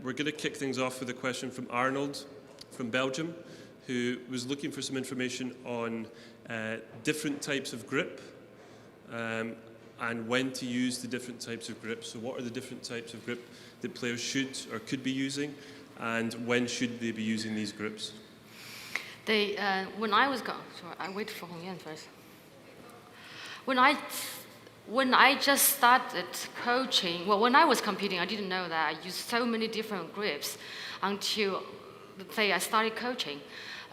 we're going to kick things off with a question from Arnold from Belgium, who was looking for some information on different types of grip and when to use the different types of grip. So what are the different types of grip that players should or could be using, and when should they be using these grips? When I was sorry, I wait for Hongyan first. When I just started coaching, well, when I was competing, I didn't know that I used so many different grips until the day I started coaching.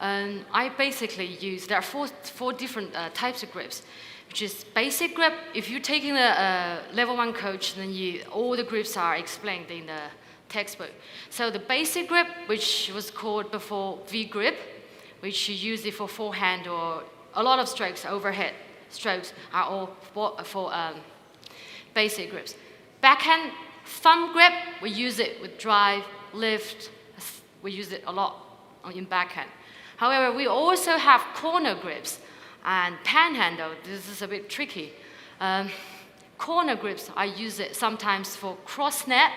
I basically use, there are four different types of grips, which is basic grip. If you're taking the level 1 coach, then all the grips are explained in the textbook. So the basic grip, which was called before V grip, which you use it for forehand or a lot of strokes, overhead strokes are all for basic grips. Backhand thumb grip, we use it with drive, lift. We use it a lot in backhand. However, we also have corner grips and panhandle. This is a bit tricky. Corner grips, I use it sometimes for cross net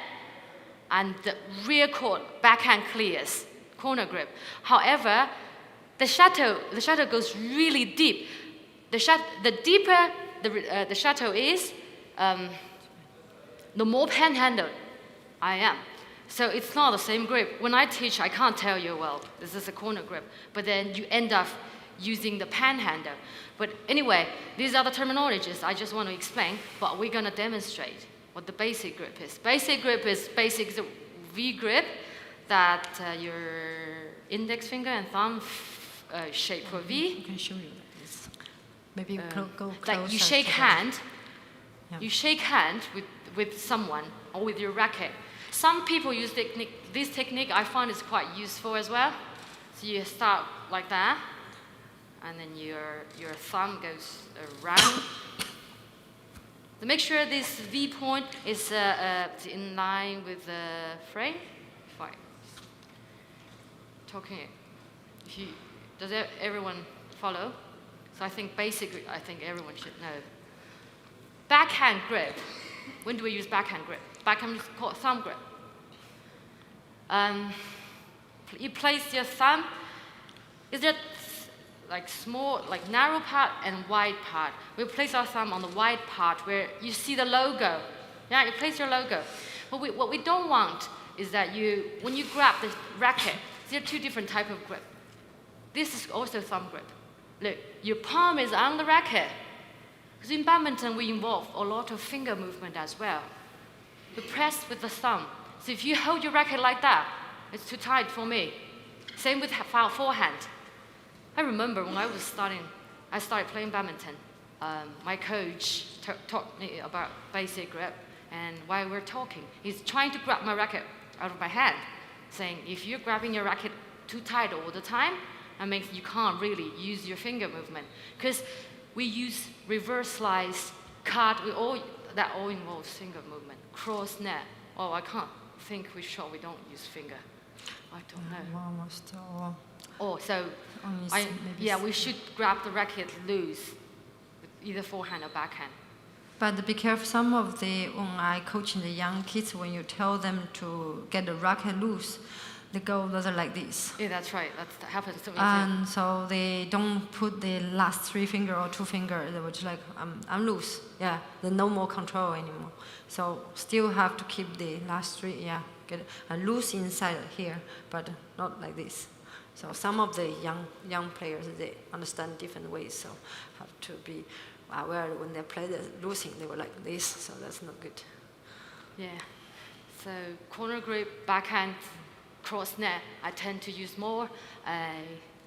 and the rear court backhand clears, corner grip. However, the shuttle goes really deep. The deeper the shuttle is, the more panhandle I am. So it's not the same grip. When I teach, I can't tell you, well, this is a corner grip, but then you end up using the panhandle. But anyway, these are the terminologies I just want to explain, but we're going to demonstrate what the basic grip is. Basic grip is the V grip that your index finger and thumb shape for V. I can show you this. Maybe go closer. Like you shake hand. Yeah. You shake hand with someone or with your racket. Some people use this technique. I find is quite useful as well. So you start like that, and then your thumb goes around. To make sure this V point is in line with the frame. Fine. Talking it. Does everyone follow? So I think basically, everyone should know. Backhand grip. When do we use backhand grip? Backhand is called thumb grip. You place your thumb. Is it like small, like narrow part and wide part? We place our thumb on the wide part where you see the logo. Yeah, you place your logo. What we don't want is that when you grab the racket, there are two different types of grip. This is also thumb grip. Look, your palm is on the racket. Because in badminton, we involve a lot of finger movement as well. You press with the thumb. So if you hold your racket like that, it's too tight for me. Same with forehand. I remember when I started playing badminton. My coach taught me about basic grip, and while we're talking, he's trying to grab my racket out of my hand, saying, if you're grabbing your racket too tight all the time, that means you can't really use your finger movement. Because we use reverse slice, cut, that all involves finger movement. Cross net, I can't think which shot we don't use finger. I don't know. Almost we should grab the racket loose, with either forehand or backhand. But be careful, when I coaching the young kids, when you tell them to get the racket loose, they go like this. Yeah, that's right. That happens to me and too. So they don't put the last 3 finger or 2 finger. They were just like, I'm loose. Yeah, there's no more control anymore. So still have to keep the last 3. Yeah, get loose inside here, but not like this. So some of the young players, they understand different ways. So have to be aware when they play the losing, they were like this. So that's not good. Yeah. So corner grip, backhand, cross net, I tend to use more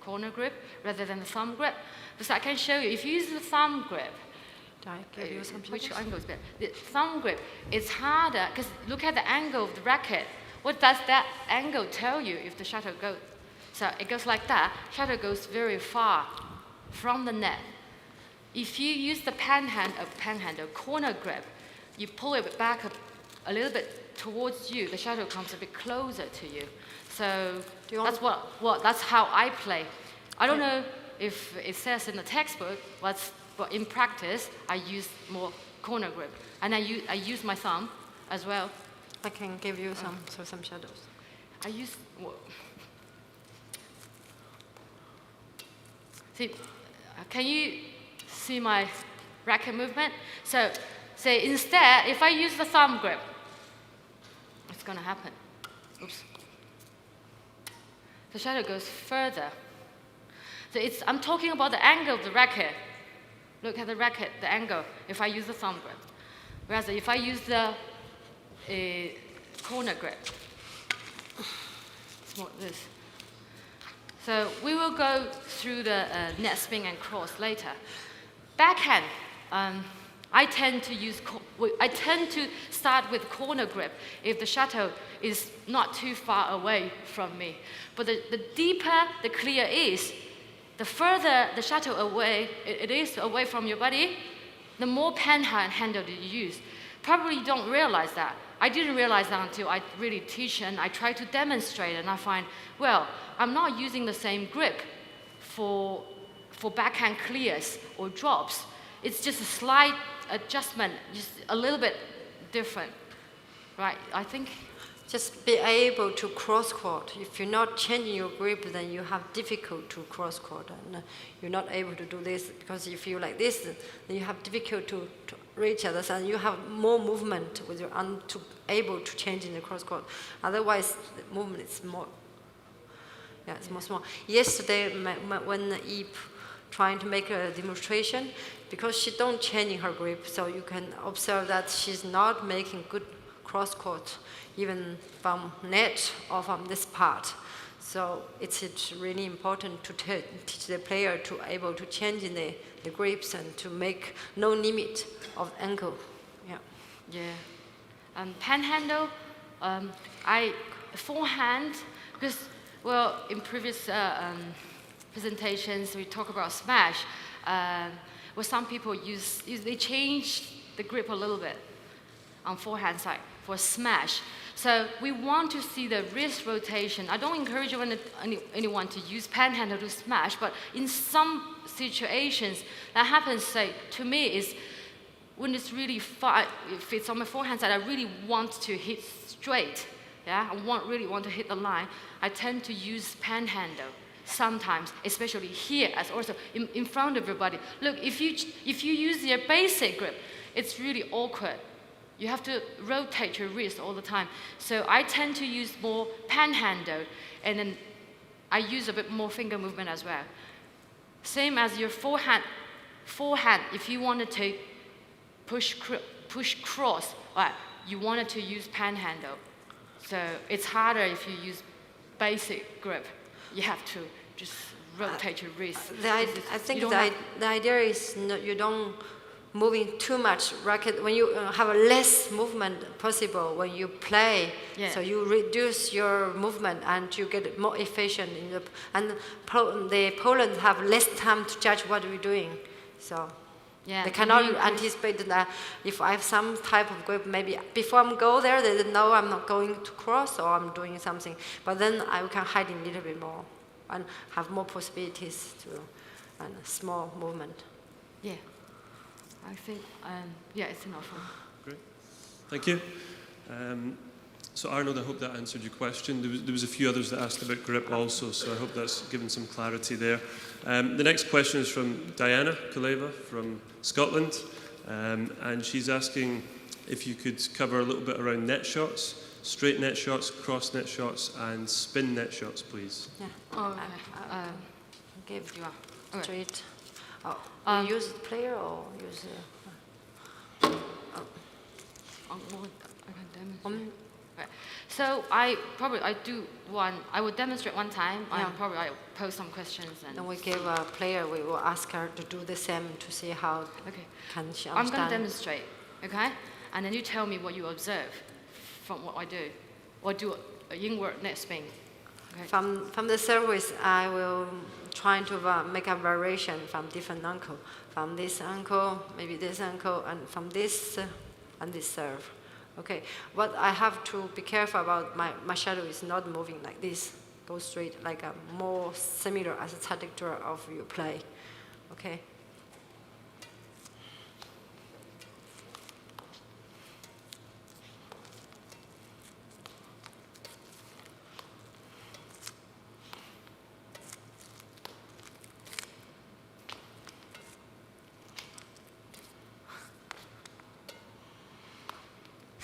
corner grip rather than the thumb grip. Because I can show you, if you use the thumb grip, which angle is better? The thumb grip, it's harder, because look at the angle of the racket. What does that angle tell you if the shuttle goes? So it goes like that. Shuttle goes very far from the net. If you use the panhand or corner grip, you pull it back a little bit towards you. The shuttle comes a bit closer to you. So that's how I play. I don't know if it says in the textbook, but in practice, I use more corner grip. And I use my thumb as well. I can give you some shadows. I use. See, can you see my racket movement? So, say instead, if I use the thumb grip, what's going to happen? Oops. The shadow goes further. So I'm talking about the angle of the racket. Look at the racket, the angle, if I use the thumb grip. Whereas if I use the corner grip, it's more this. So we will go through the net spin and cross later. Backhand, I tend to start with corner grip if the shuttle is not too far away from me. But the deeper the clear is, the further the shuttle away it is away from your body, the more panhandle you use. Probably you don't realize that. I didn't realize that until I really teach and I try to demonstrate, and I find, well, I'm not using the same grip for backhand clears or drops. It's just a slight adjustment, just a little bit different, right? I think. Just be able to cross court. If you're not changing your grip, then you have difficult to cross court, and you're not able to do this because if you like this, then you have difficult to reach others, and you have more movement with your arm to able to change in the cross court. Otherwise, the movement is more. Yeah, it's more small. Yesterday, when Eve trying to make a demonstration, because she don't change in her grip, so you can observe that she's not making good cross court, even from net or from this part. So it's really important to teach the player to able to change in the grips and to make no limit of ankle. Yeah. Yeah. Panhandle, forehand, because, well, in previous presentations we talk about smash, where some people they change the grip a little bit on forehand side for smash. So we want to see the wrist rotation. I don't encourage anyone to use panhandle to smash, but in some situations that happens, say, to me is when it's really far, if it's on my forehand side, I really want to hit straight. Yeah, I really want to hit the line. I tend to use panhandle sometimes, especially here, as also in front of everybody. Look, if you use your basic grip, it's really awkward. You have to rotate your wrist all the time. So I tend to use more panhandle, and then I use a bit more finger movement as well. Same as your forehand, if you wanted to push cross, you wanted to use panhandle. So it's harder if you use basic grip. You have to just rotate your wrist. I think the idea is you don't moving too much racket. When you have a less movement possible when you play, so you reduce your movement and you get more efficient. And the opponents have less time to judge what we're doing. So they cannot anticipate that if I have some type of grip, maybe before I go there, they know I'm not going to cross or I'm doing something. But then I can hide in a little bit more and have more possibilities to and small movement. Yeah. I think, it's enough. Great. Thank you. So Arnold, I hope that answered your question. There was a few others that asked about grip also, so I hope that's given some clarity there. The next question is from Diana Kuleva from Scotland, and she's asking if you could cover a little bit around net shots, straight net shots, cross net shots, and spin net shots, please. Yeah. Oh, okay. Give you okay. straight. Oh, use the player or use I can demonstrate. Okay. So I would demonstrate one time, and probably I'll pose some questions. Then we give a player, we will ask her to do the same to see how can she understand. I'm going to demonstrate, okay? And then you tell me what you observe from what I do, or do an inward net spin. Okay. From the service, I will try to make a variation from different ankle. From this ankle, maybe this ankle, and from this and this serve. Okay, but I have to be careful about my shadow is not moving like this. Go straight, like a more similar as a trajectory of your play. Okay.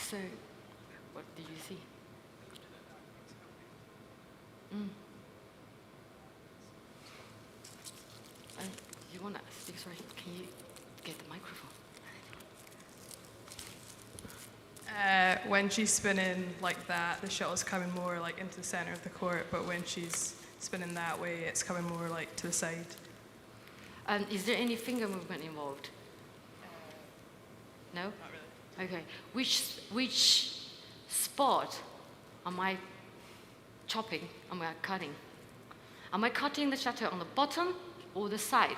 So, what do you see? You want to speak? Sorry, can you get the microphone? When she's spinning like that, the shuttle's coming more like into the center of the court, but when she's spinning that way, it's coming more like to the side. And is there any finger movement involved? No? Not really. Okay. Which spot am I chopping? Am I cutting? Am I cutting the shuttle on the bottom or the side?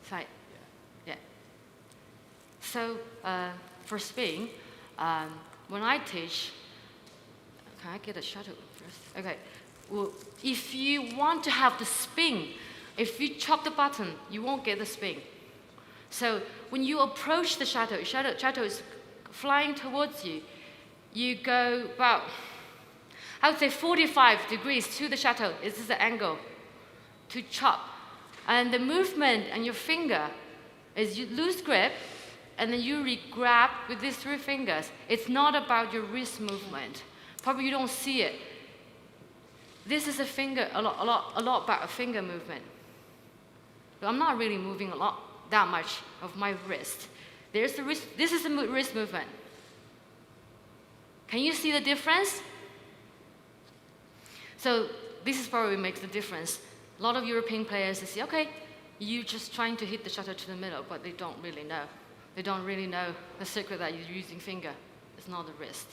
Side. Yeah. So for spin, when I teach, can I get a shuttle first? Okay. Well, if you want to have the spin, if you chop the button, you won't get the spin. So when you approach the shuttle is flying towards you, you go about, I would say 45 degrees to the shuttle. This is the angle to chop. And the movement and your finger is you lose grip, and then you re-grab with these 3 fingers. It's not about your wrist movement. Probably you don't see it. This is a lot about a finger movement. But I'm not really moving that much of my wrist. There's the wrist. This is the wrist movement. Can you see the difference? So this is probably makes the difference. A lot of European players, they say, okay, you're just trying to hit the shuttle to the middle, but they don't really know. They don't really know the secret that you're using finger. It's not the wrist.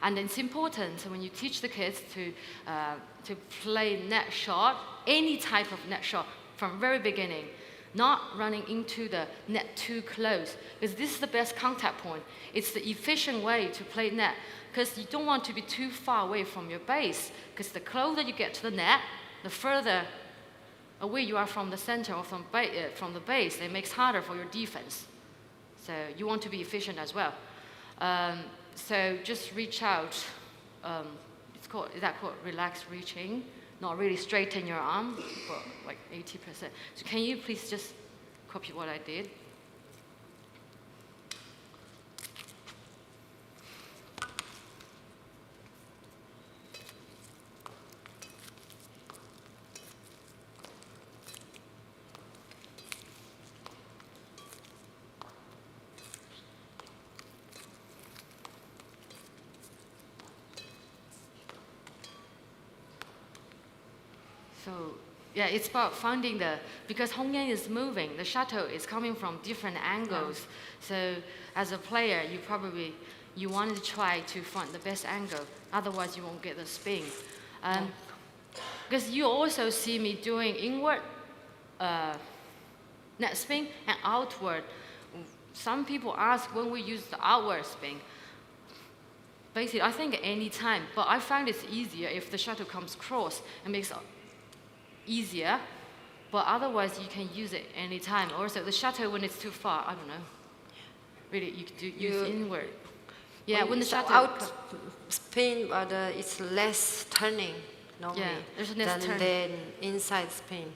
And it's important when you teach the kids to play net shot, any type of net shot from very beginning, not running into the net too close, because this is the best contact point. It's the efficient way to play net, because you don't want to be too far away from your base, because the closer you get to the net, the further away you are from the center or from the base. It makes harder for your defense. So you want to be efficient as well. So just reach out. Is that called relaxed reaching? Not really straighten your arm, but like 80%. So can you please just copy what I did? So yeah, it's about finding because Hongyan is moving, the shuttle is coming from different angles. Yeah. So as a player, you want to try to find the best angle, otherwise you won't get the spin. Because you also see me doing inward net spin and outward. Some people ask when we use the outward spin. Basically, I think any time, but I find it's easier if the shuttle comes cross and makes it easier, but otherwise you can use it anytime. Also, the shuttle when it's too far, I don't know. Really, you could use inward. Yeah, when the shuttle out spin, but it's less turning normally than the inside spin.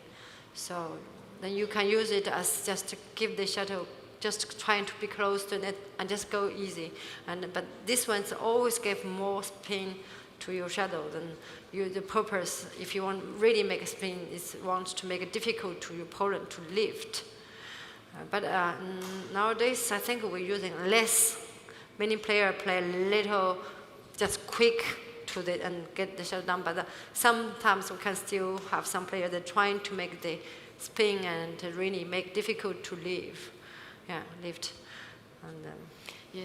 So then you can use it as just to give the shuttle just trying to be close to it and just go easy. But this one's always give more spin to your shuttle than the purpose. If you want really make a spin, is wants to make it difficult to your opponent to lift. But nowadays, I think we're using less. Many players play little, just quick to and get the shuttle down. But sometimes we can still have some players that are trying to make the spin and to really make difficult to lift. And yeah.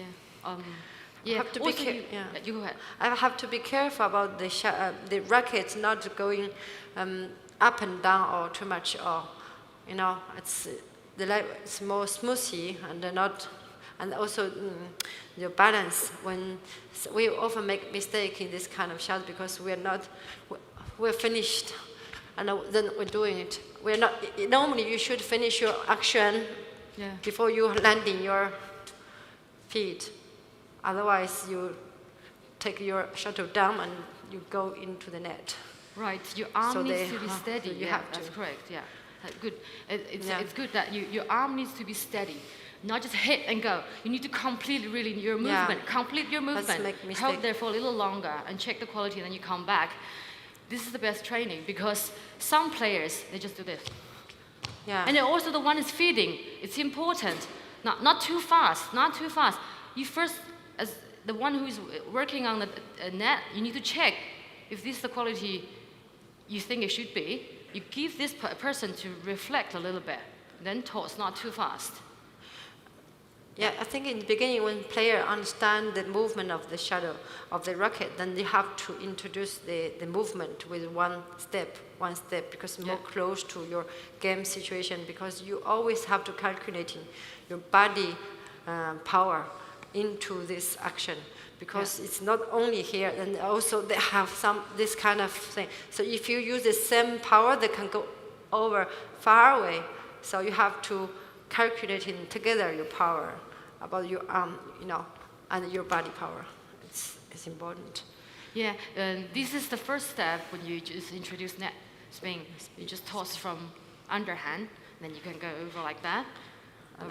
Have to be you go ahead. I have to be careful about the racket not going up and down or too much, or it's more smoothie and also your balance. When we often make mistake in this kind of shot because we're finished, and then we're doing it. We're not. Normally, you should finish your action before you land in your feet. Otherwise, you take your shuttle down and you go into the net. Right, your arm needs to be steady. That's correct. Yeah, good. It's good that your arm needs to be steady. Not just hit and go. You need to complete really your movement. Complete your movement. make mistake. Hold there for a little longer and check the quality, and then you come back. This is the best training because some players, they just do this. Yeah. And then also the one is feeding. It's important. Not too fast. Not too fast. You first, as the one who is working on the net, you need to check if this is the quality you think it should be. You give this person to reflect a little bit. Then toss, not too fast. Yeah, I think in the beginning when player understand the movement of the shuttle, of the racket, then they have to introduce the movement with one step, because more close to your game situation, because you always have to calculating your body power into this action, because it's not only here, and also they have this kind of thing. So if you use the same power, they can go over far away. So you have to calculating together your power about your arm, and your body power. It's important. Yeah, this is the first step when you just introduce net spin. You just toss from underhand, then you can go over like that.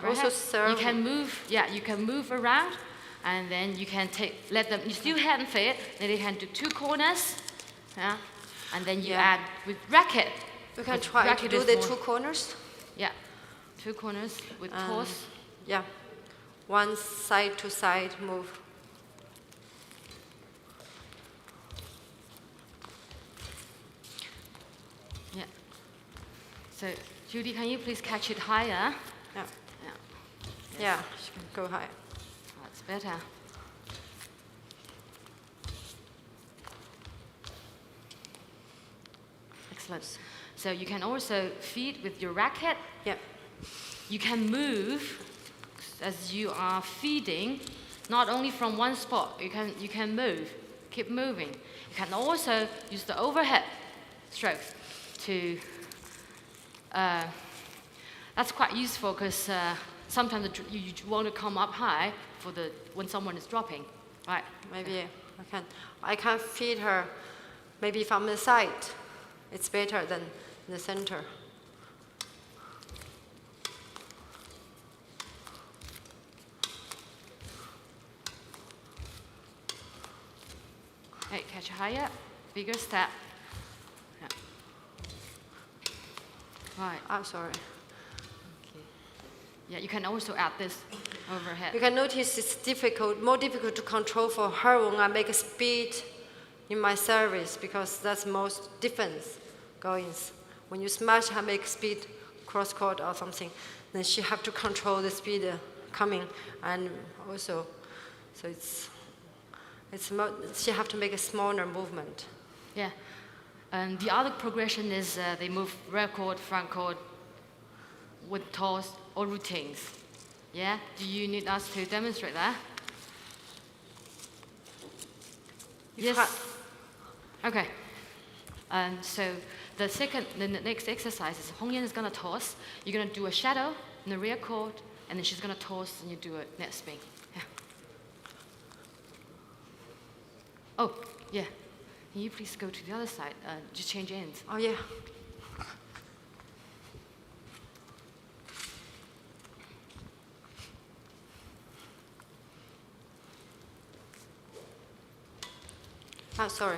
Also serve. You can move. Yeah, you can move around, and then you can let them. You still hand fit. Then you can do 2 corners. Yeah, and then you add with racket. You can try to do the 2 corners. Yeah, 2 corners with toss. Yeah, one side to side move. Yeah. So, Judy, can you please catch it higher? Yeah. Yeah. Yeah, she can go higher. That's better. Excellent. So you can also feed with your racket. Yeah. You can move as you are feeding, not only from one spot. You can move, keep moving. You can also use the overhead stroke to. That's quite useful because sometimes you want to come up high when someone is dropping, right? Maybe I can feed her, maybe from the side. It's better than the center. Hey, catch higher, bigger step. Yeah. Right. I'm sorry. Okay. Yeah, you can also add this overhead. You can notice it's more difficult to control for her when I make a speed in my service, because that's most defense goings. When you smash, I make speed cross court or something, then she have to control the speed coming, and also, so she have to make a smaller movement. Yeah. And the other progression is they move rear court, front court with toss or routines. Yeah? Do you need us to demonstrate that? Yes. Okay. So the next exercise is Hongyan is going to toss. You're going to do a shadow in the rear court, and then she's going to toss, and you do a net spin. Yeah. Oh, yeah. Can you please go to the other side? Just change ends. Oh, yeah. Oh, sorry.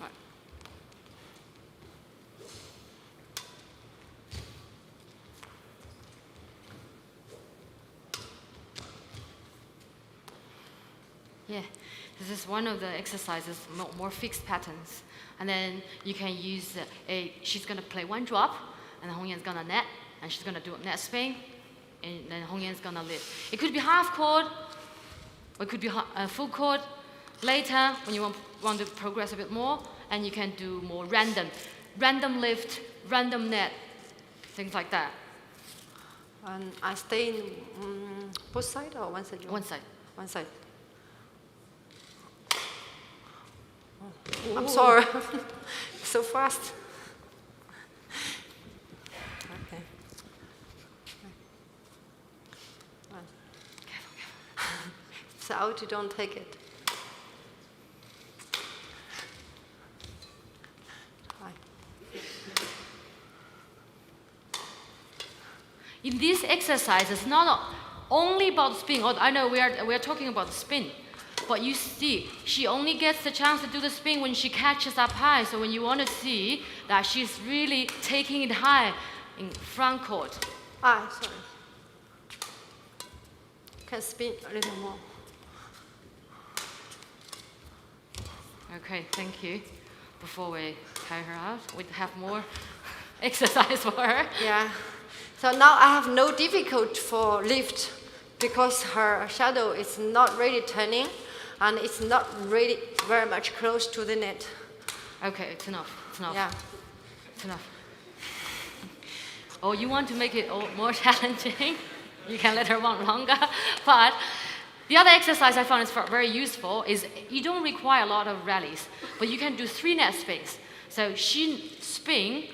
Right. Yeah, this is one of the exercises, more fixed patterns. And then you can use she's going to play one drop, and Hongyan's going to net, and she's going to do a net spin, and then Hongyan's going to lift. It could be half court, or it could be full court. Later, when you want to progress a bit more, and you can do more random lift, random net, things like that. And I stay in both sides or one side? One side. One side. I'm sorry. So fast. Okay. it's out, you don't take it. In this exercise, it's not only about spin. I know we are talking about the spin, but you see, she only gets the chance to do the spin when she catches up high. So when you want to see that she's really taking it high in front court. Sorry. Can spin a little more. Okay, thank you. Before we tie her out, we have more exercise for her. Yeah. So now I have no difficulty for lift because her shadow is not really turning and it's not really very much close to the net. Okay, it's enough. It's enough. Yeah. It's enough. Oh, you want to make it more challenging? You can let her run longer. But the other exercise I found is very useful is you don't require a lot of rallies, but you can do 3 net spins. So she spin,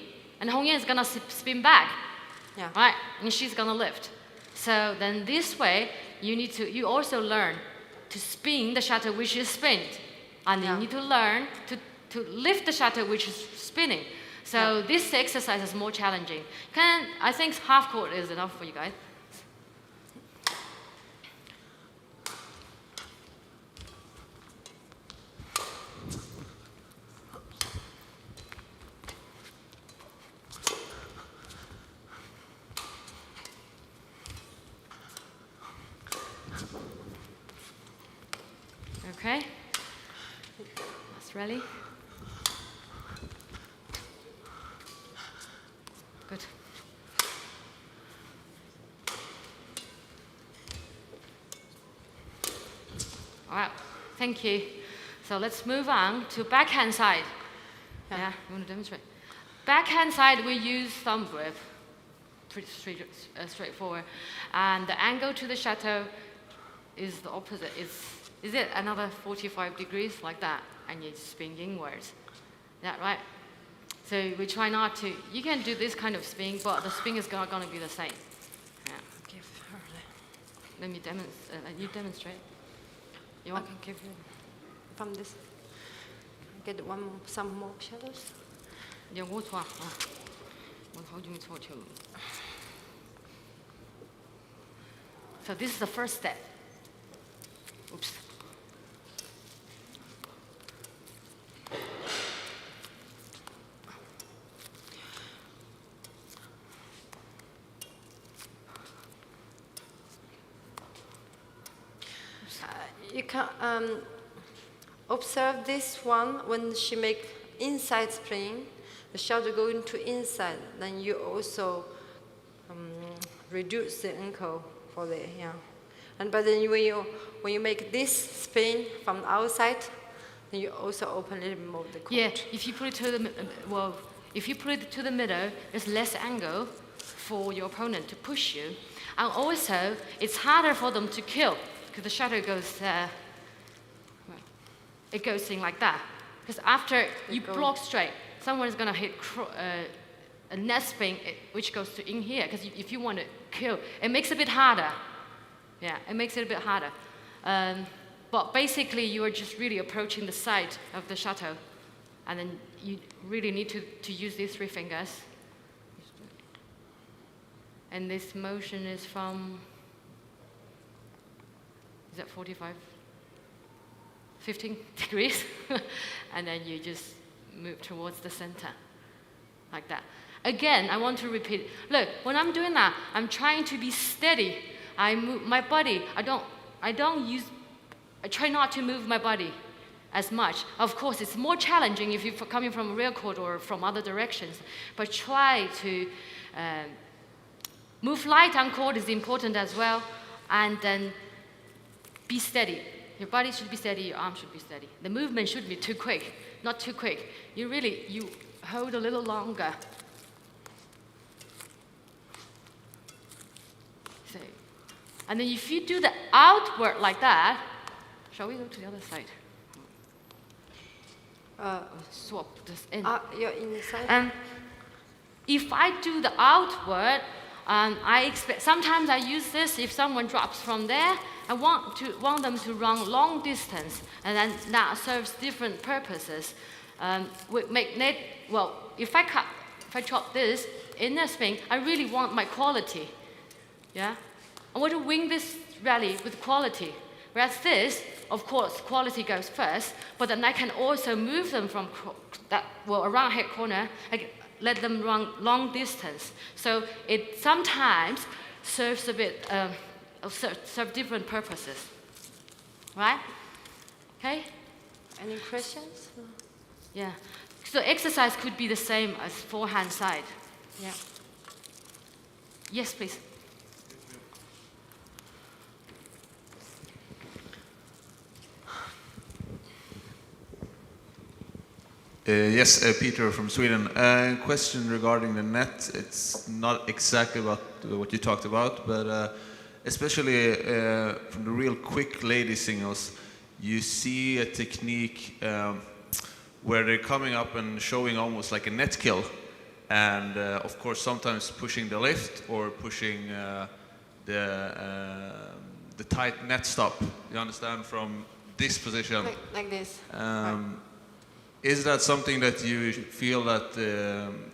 and Hongyan is gonna spin back. Yeah. Right, and she's gonna lift. So then this way, you also learn to spin the shuttle which is spinned. And you need to learn to lift the shuttle which is spinning. So this exercise is more challenging. I think half court is enough for you guys. Okay, that's ready. Good. All right, thank you. So let's move on to backhand side. Yeah, you want to demonstrate? Backhand side, we use thumb grip, pretty straightforward. And the angle to the shuttle is the opposite. Is it another 45 degrees like that? And you spin inwards. Is that right? So we try not to, you can do this kind of spin, but the spin is not going to be the same. Yeah. Give her Let me demonstrate. You demonstrate. You want? I can give you from this. Get some more shadows. Yeah,我错啊，我好久没错去了。So this is the first step. Oops. You can observe this one when she make inside spring, the shuttle going to inside. Then you also reduce the ankle for the but then when you make this spin from the outside, then you also open a little bit more the court. Yeah, if you put it to the middle, there's less angle for your opponent to push you, and also it's harder for them to kill because the shuttle goes. It goes in like that. Because after you block straight, someone's gonna hit a net spin which goes to in here. Because if you want to kill, it makes it a bit harder. Yeah, it makes it a bit harder. But basically, you are just really approaching the side of the shuttle, and then you really need to use these 3 fingers. And this motion is from. Is that 45? 15 degrees, and then you just move towards the center, like that. Again, I want to repeat. Look, when I'm doing that, I'm trying to be steady. I move my body. I try not to move my body as much. Of course, it's more challenging if you're coming from a real court or from other directions. But try to move light on court is important as well, and then be steady. Your body should be steady, your arm should be steady. The movement should be too quick, not too quick. You hold a little longer. So, and then if you do the outward like that, shall we go to the other side? Swap this in. You're inside? And if I do the outward, I expect, sometimes I use this if someone drops from there, I want them to run long distance, and then that serves different purposes. We make net. Well, if I chop this in a spin, I really want my quality. Yeah, I want to win this rally with quality. Whereas this, of course, quality goes first, but then I can also move them from around head corner. Let them run long distance. So it sometimes serves a bit, serve different purposes, right? Okay? Any questions? Yeah. So exercise could be the same as forehand side. Yeah. Yes, please. Yes, Peter from Sweden. Question regarding the net. It's not exactly what you talked about, but especially from the real quick lady singles, you see a technique where they're coming up and showing almost like a net kill, and of course sometimes pushing the lift or pushing the tight net stop. You understand, from this position. Like this. Right. Is that something that you feel that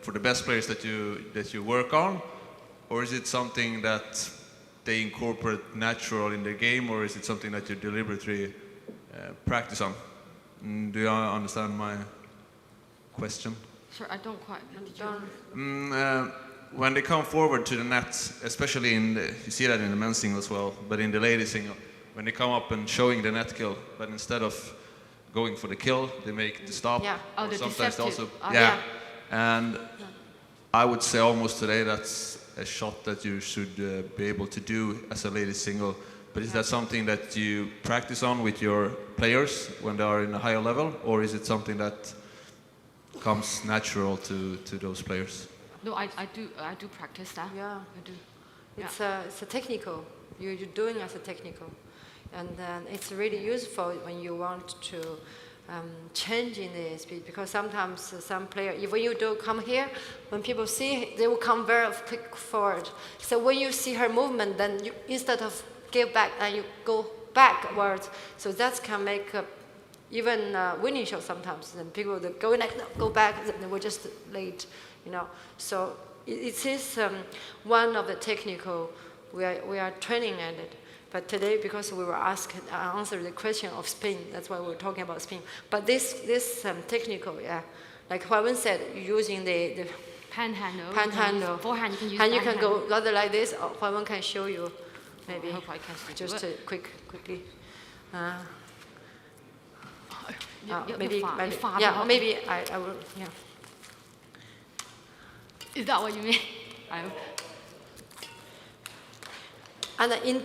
for the best players that you work on, or is it something that they incorporate natural in their game, or is it something that you deliberately practice on? Do you understand my question? Sure, I don't quite understand. When they come forward to the net, especially you see that in the men's single as well, but in the ladies single, when they come up and showing the net kill, but instead of going for the kill, they make the stop. Yeah. Oh, the sometimes deceptive. also, yeah. And I would say almost today that's a shot that you should be able to do as a ladies single. But is that something that you practice on with your players when they are in a higher level, or is it something that comes natural to those players? No, I do practice that. Yeah. I do. It's a technical. You're doing as a technical. And then it's really useful when you want to change in the speed, because sometimes some player, if you do come here, when people see, they will come very quick forward. So when you see her movement, then you, instead of give back, and you go backwards. So that can make even winning shot sometimes. Then people that go like, no, go back, they were just late, you know. So it is one of the technical we are training at it. But today, because we were answered the question of spin, that's why we're talking about spin. But this technical, yeah, like Huaiwen said, using the panhandle. Forehand, you can use and you panhandle. can go rather like this. Or Huaiwen can show you, maybe. I hope I can just quickly. Maybe yeah, maybe I will. Yeah. Is that what you mean?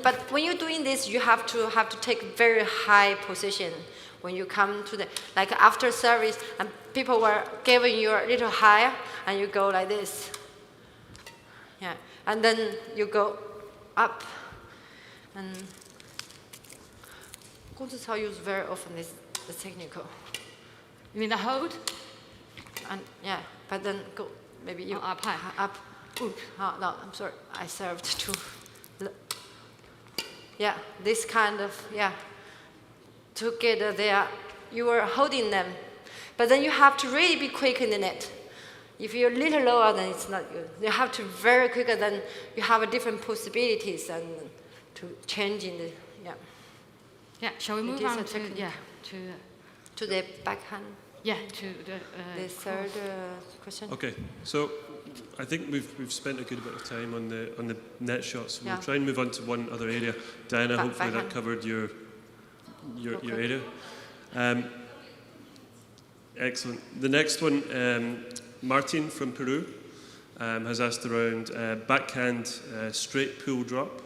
But when you're doing this, you have to take very high position when you come to the, like after service, and people were giving you a little higher, and you go like this. Yeah, and then you go up. And Gong Zi Cao use very often this the technical. You mean the hold? And yeah, but then go maybe you up high. Up. Oops. Oh, no, I'm sorry. I served too. Yeah, this kind of, yeah. Together there, you are holding them. But then you have to really be quick in the net. If you're a little lower, then it's not good. You have to very quicker, then you have different possibilities and to change in the, yeah. Yeah, shall we move on to the backhand? Yeah, to the third question. Okay, so I think we've spent a good bit of time on the net shots. We'll try and move on to one other area. Diana, hopefully that covered your area. Excellent. The next one, Martin from Peru has asked around backhand straight pull drop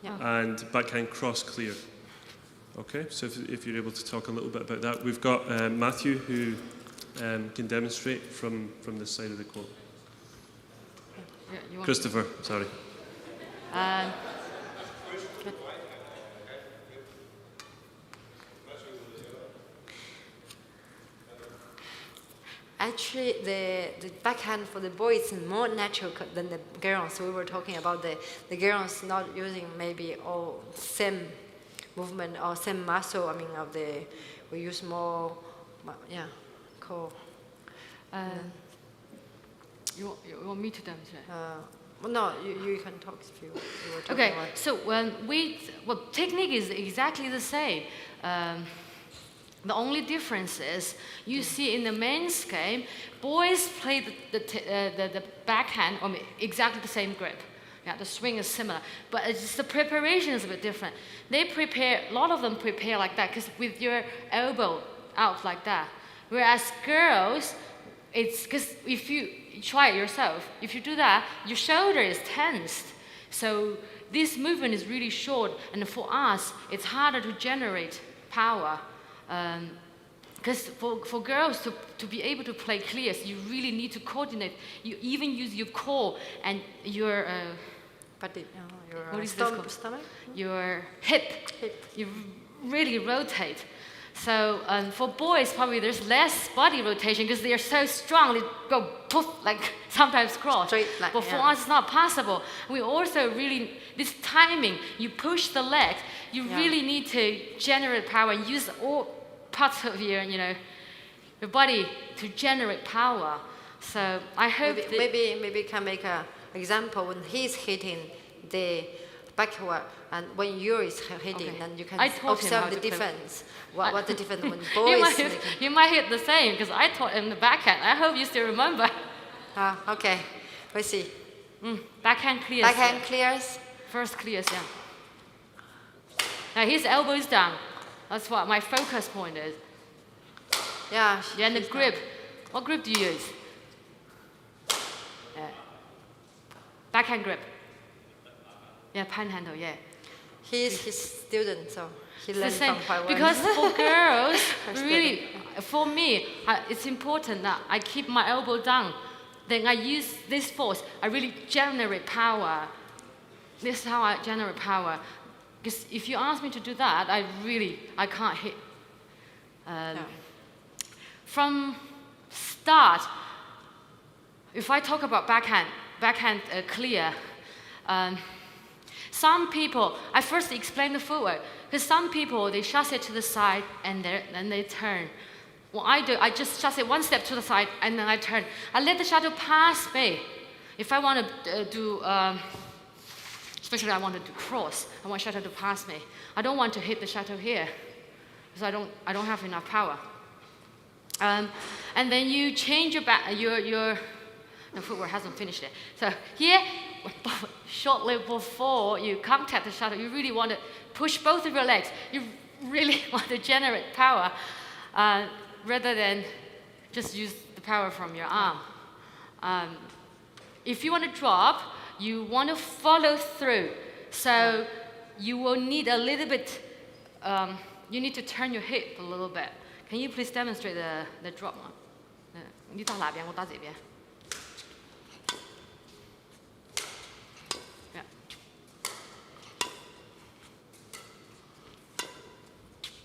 and backhand cross clear. Okay, so if you're able to talk a little bit about that. We've got Matthew who can demonstrate from this side of the court. Yeah, Christopher, sorry. Actually, the backhand for the boy is more natural than the girls. So we were talking about the girls not using maybe all same movement or same muscle. I mean, we use more, core. You want me to demonstrate? Well, no, you can talk if you were talking Okay, about. so technique is exactly the same. The only difference is you see in the men's game, boys play the backhand exactly the same grip. Yeah, the swing is similar, but it's just the preparation is a bit different. A lot of them prepare like that, because with your elbow out like that. Whereas girls, it's because if you try it yourself, if you do that, your shoulder is tensed. So this movement is really short, and for us, it's harder to generate power. Because for girls to be able to play clear, so you really need to coordinate. You even use your core and your Your stomach? Your hip. You really rotate. So for boys, probably there's less body rotation because they are so strong. They go poof, like sometimes cross. Straight, like, but for us, it's not possible. We also really, this timing, you push the leg, you really need to generate power and use all parts of your body to generate power. So I hope maybe can make an example when he's hitting the backward and when you're hitting, then you can observe the difference. What the difference when boys you might hit the same, because I taught him the backhand. I hope you still remember. Okay, let's see. Backhand clears. Backhand clears. First clears, yeah. Now his elbow is down. That's what my focus point is. Yeah. And the grip. What grip do you use? Backhand grip. Yeah, panhandle, yeah. He's his student, so he learned same. from Huaiwen. Because for girls, really, for me, it's important that I keep my elbow down. Then I use this force. I really generate power. This is how I generate power. Because if you ask me to do that, I can't hit. From start, if I talk about backhand clear, some people, I first explain the footwork, because some people, they chasse it to the side and then they turn. What I do, I just chasse it one step to the side and then I turn. I let the shuttle pass me. If I want to do, especially I want to do cross, I want shuttle to pass me. I don't want to hit the shuttle here, because I don't have enough power. And then you change the footwork hasn't finished yet. So here, shortly before you contact the shuttle, you really want to push both of your legs. You really want to generate power rather than just use the power from your arm. If you want to drop, you want to follow through. So you will need a little bit, you need to turn your hip a little bit. Can you please demonstrate the drop one? 你打哪边？我打这边。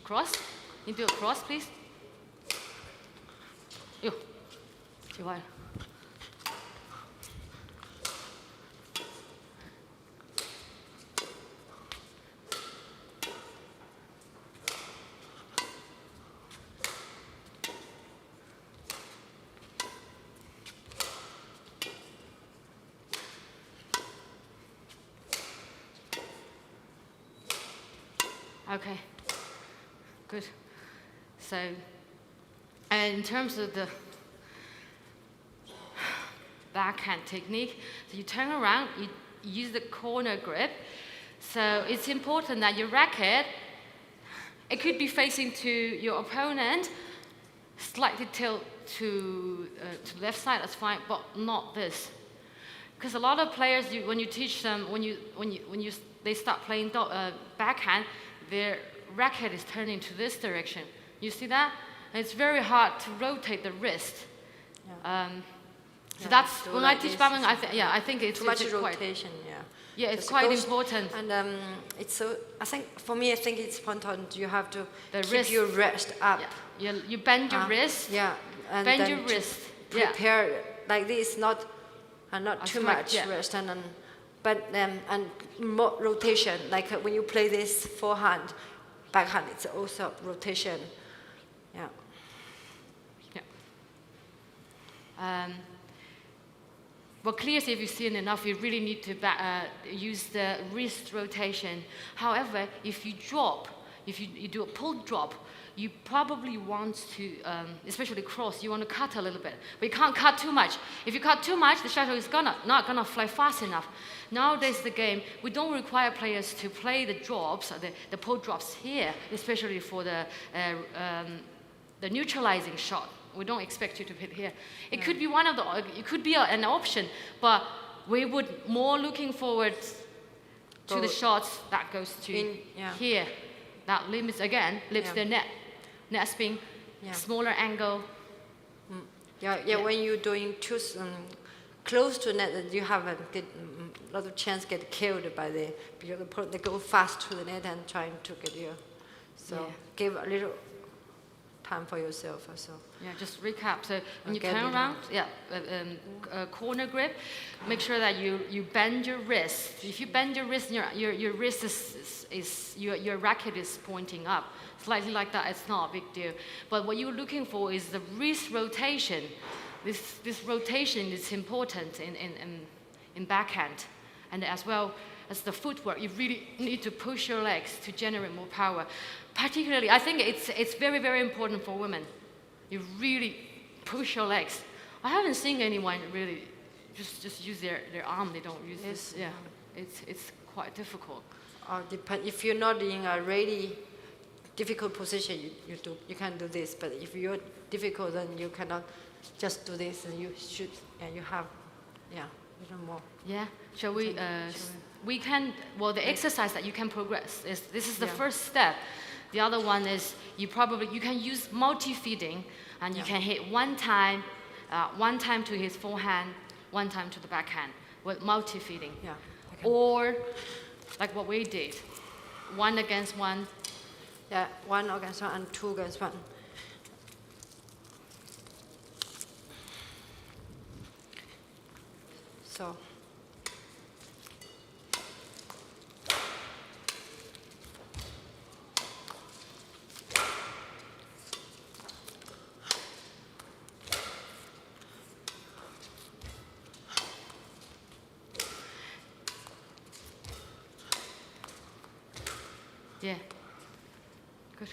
Cross? You do a cross, please. Yo, 奇怪了。Okay. Good. So, and in terms of the backhand technique, so you turn around, you use the corner grip. So it's important that your racket, it could be facing to your opponent, slightly tilt to the left side, that's fine, but not this. Because a lot of players, when you teach them, they start playing backhand, their racket is turning to this direction. You see that? And it's very hard to rotate the wrist. So that's when I teach badminton. I think it's too much quite, rotation. Yeah, it's quite important. And it's so. I think for me, I think it's important. You have to keep wrist. your wrist up. Yeah, you bend your wrist. Yeah, and bend then your wrist. Prepare like this, not too much yeah. wrist, and more rotation. Like when you play this forehand, backhand, it's also rotation. Yeah. Well, clear if you've seen enough, you really need to use the wrist rotation. However, if you drop, if you do a pull drop, you probably want to, especially cross, you want to cut a little bit. But you can't cut too much. If you cut too much, the shuttle is not gonna fly fast enough. Nowadays, the game, we don't require players to play the drops, the pull drops here, especially for the neutralizing shot. We don't expect you to hit here. It could be it could be an option, but we would more looking forward to the shots that goes to here. That limits the net spin, smaller angle. When you're doing too close to net, you have a lot of chance to get killed because they go fast to the net and trying to get you. So give a little time for yourself also. Yeah, just recap. So when you turn around, corner grip, make sure that you bend your wrist. If you bend your wrist, your wrist your racket is pointing up. Slightly like that, it's not a big deal. But what you're looking for is the wrist rotation. This rotation is important in backhand, and as well as the footwork. You really need to push your legs to generate more power. Particularly, I think it's very, very important for women. You really push your legs. I haven't seen anyone really just use their arm. They don't use this. Yeah, it's quite difficult. If you're not in a really difficult position, you can do this. But if you're difficult, then you cannot just do this, and you should, and you have, a little more. Yeah. Shall we? We can. Well, the exercise that you can progress is this is the first step. The other one is you can use multi-feeding, and you can hit one time to his forehand, one time to the backhand with multi-feeding. Yeah. Or like what we did, 1 against 1. Yeah, 1 against 1 and 2 against 1. So. Yeah. Good.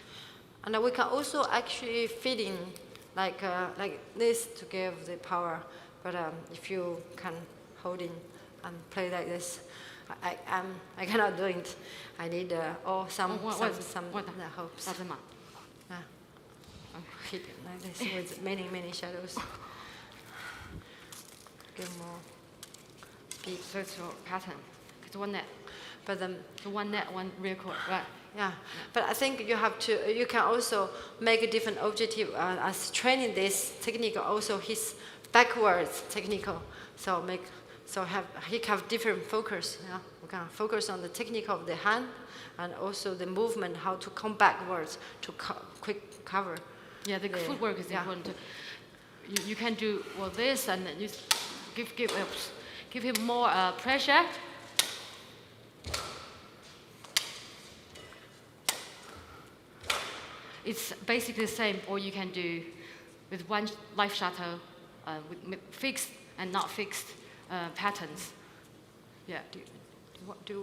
And we can also actually feed in like this to give the power. But if you can hold in and play like this, I cannot do it. I need some hopes. Hit it like this with many shadows. Give more beat. So it's your pattern. It's one net. But so one net, one rear court, right? Yeah, but I think you can also make a different objective as training this technique, also his backwards technical. He have different focus. Yeah, we can focus on the technique of the hand and also the movement, how to come backwards to quick cover. Yeah, the footwork is important. You can do this, and then you give him more pressure. It's basically the same, or you can do with one life shuttle, with fixed and not fixed patterns. Yeah. Do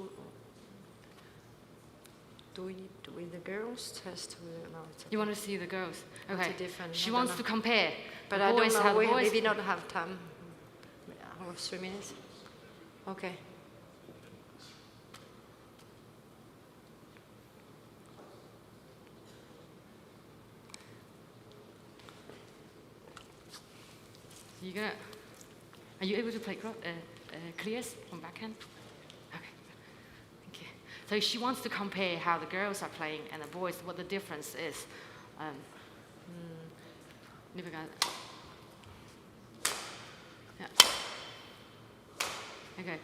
we with the girls test? You want to see the girls? Okay. Different. She wants to compare. But I don't know. We maybe not have time. 3 minutes. Okay. Are you able to play clears from backhand? Okay, thank you. So she wants to compare how the girls are playing and the boys, what the difference is. Yeah. Okay.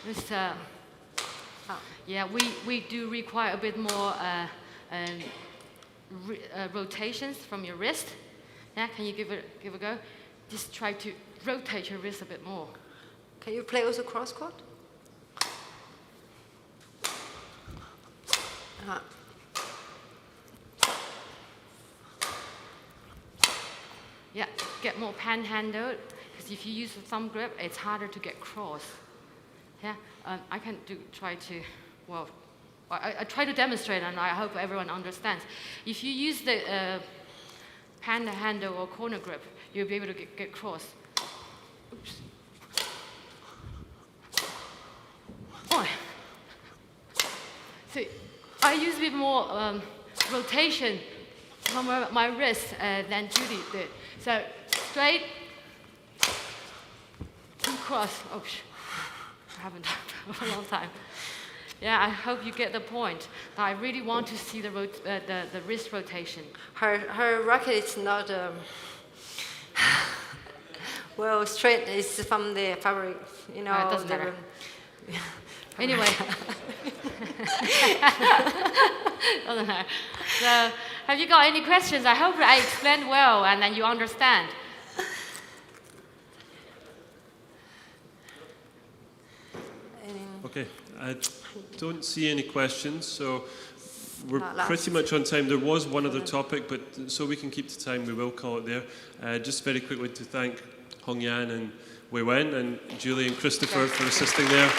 This, we do require a bit more rotations from your wrist. Yeah, can you give a go? Just try to rotate your wrist a bit more. Can you play also cross court? Yeah, get more panhandled, because if you use a thumb grip, it's harder to get cross. Yeah, I can try to, well, I try to demonstrate, and I hope everyone understands. If you use the panhandle or corner grip, you'll be able to get cross. Oops. Oh. So I use a bit more rotation from my wrist than Judy did. So straight, and cross. Oh, I haven't done that for a long time. Yeah, I hope you get the point. I really want to see the wrist rotation. Her racket is not well straight. It's from the fabric, you know. It doesn't matter. Anyway. Doesn't matter. So, have you got any questions? I hope I explained well and then you understand. Okay, I don't see any questions, so we're pretty much on time. There was one other topic, but so we can keep to time, we will call it there. Just very quickly to thank Hongyan and Huaiwen and Julie and Christopher for assisting there.